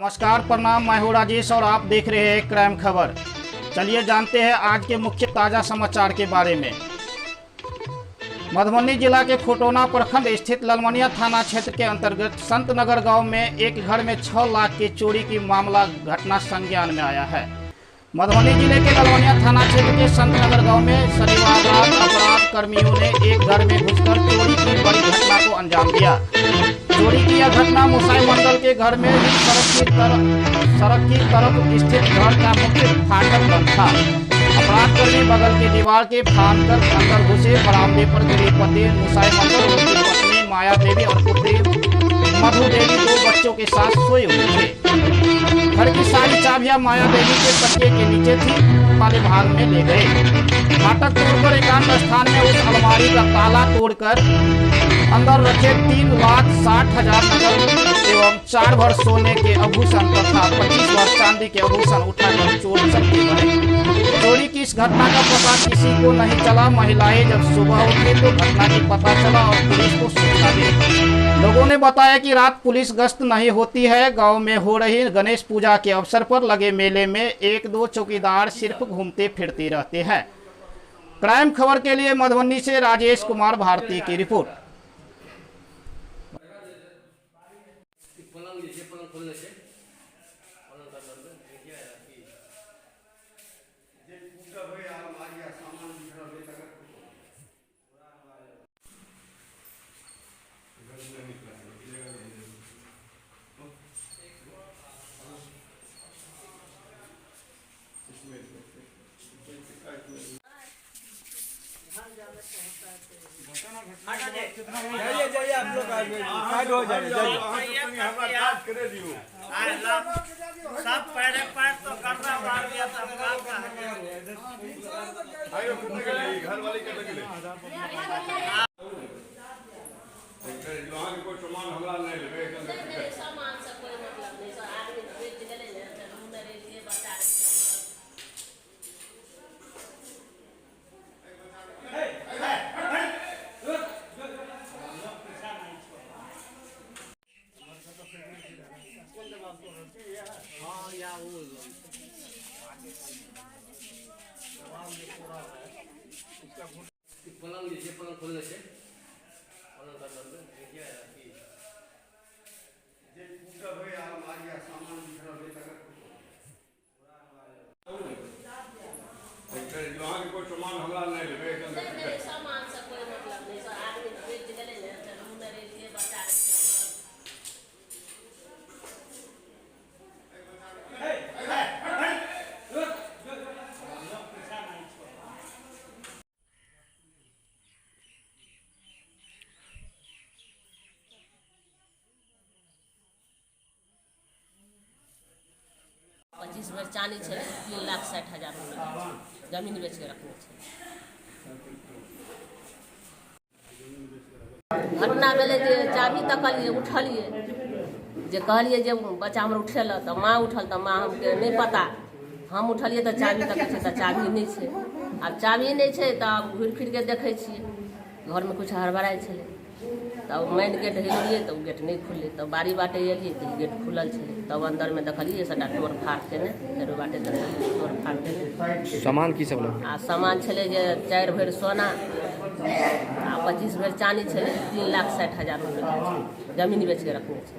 नमस्कार, प्रणाम। मैं हूं राजेश और आप देख रहे हैं क्राइम खबर। चलिए जानते हैं आज के मुख्य ताज़ा समाचार के बारे में। मधुबनी जिला के खोटोना प्रखंड स्थित ललमनिया थाना क्षेत्र के अंतर्गत संत नगर गांव में एक घर में 6 लाख की चोरी की मामला घटना संज्ञान में आया है। मधुबनी जिले के ललमनिया थाना क्षेत्र के संत नगर गाँव में शनिवार रात अपराध कर्मियों ने एक घर में घुसकर चोरी की बड़ी घटना को अंजाम दिया। चोरी की यह घटना मुसाई मंडल के घर में सड़क की तरफ स्थित घर का मुख्य फाटक बंद था। अपराधकर्मी बगल की दीवार के फाड़कर अंदर घुसे। बरामदे पर गरीब पति मुसाई मंडल, उनकी पत्नी माया देवी और पुत्री मधु देवी 2 बच्चों के साथ सोए हुए थे। घर की सारी चाबियां माया देवी के तकिए के नीचे थी। वाले भाग में ले गए। फाटक तोड़कर एकांत स्थान में उस अलमारी का ताला तोड़कर अंदर रखे 3,60,000 नकद एवं 4 भर सोने के आभूषण तथा 25 भर चांदी के आभूषण उठाकर चोर चलते बने। चोरी की इस घटना का पता किसी को नहीं चला। महिलाएं जब सुबह उठी तो घटना की पता चला और पुलिस को सूचना दी। लोगों ने बताया कि रात पुलिस गश्त नहीं होती है। गांव में हो रही गणेश पूजा के अवसर पर लगे मेले में 1-2 चौकीदार सिर्फ घूमते फिरते रहते हैं। क्राइम खबर के लिए मधुबनी से राजेश कुमार भारती की रिपोर्ट। जाइए आप लोग साइड हो जाइए सब पहले पैर तो करना मार दिया था घर वाली कोई सामान हमरा नहीं लेबे सामान से कोई मतलब नहीं। सर आदमी बेच गेले ने तो मेरे लिए बता रहे हाँ या वो पलंग लीजिए, पलंग खोलने से पलंग कर दो देखिए जे पूजा भाई अलमारी का सामान बिखरा ले तक कोई सामान हमरा नहीं लेबे सामान से कोई मतलब नहीं। सर आदमी बेच गेले ने तो मेरे लिए बता रहे पच्चीस भर चानी है, 3,60,000 रुपया जमीन बेच के रखने छे। घटना भेले जे चाबी तकलिए उठलिए जे कहलिए जे बच्चा हमर उठेल तो माँ उठल तो माँ हमके नहीं पता। हम उठलिए तो चाबी तक छै तो चाबी नहीं छै। अब चाबी नहीं छै तो घुर फिर के देखे छिए घर में कुछ हड़बड़ाई छले। तब मेन गेट हिलिए तो गेट नहीं खुलले। तब बारी बाटे एलिए तो गेट खुलल छले। तब अंदर में देखलिए सबटा तोड़ फाड़ के ने फेर बाटे तोड़ फाड़ के सामान की सब आ सामान छले जे 4 भर सोना आ 25 भर चानी छले। 3,60,000 रुपया जमीन बेच के रखने छे।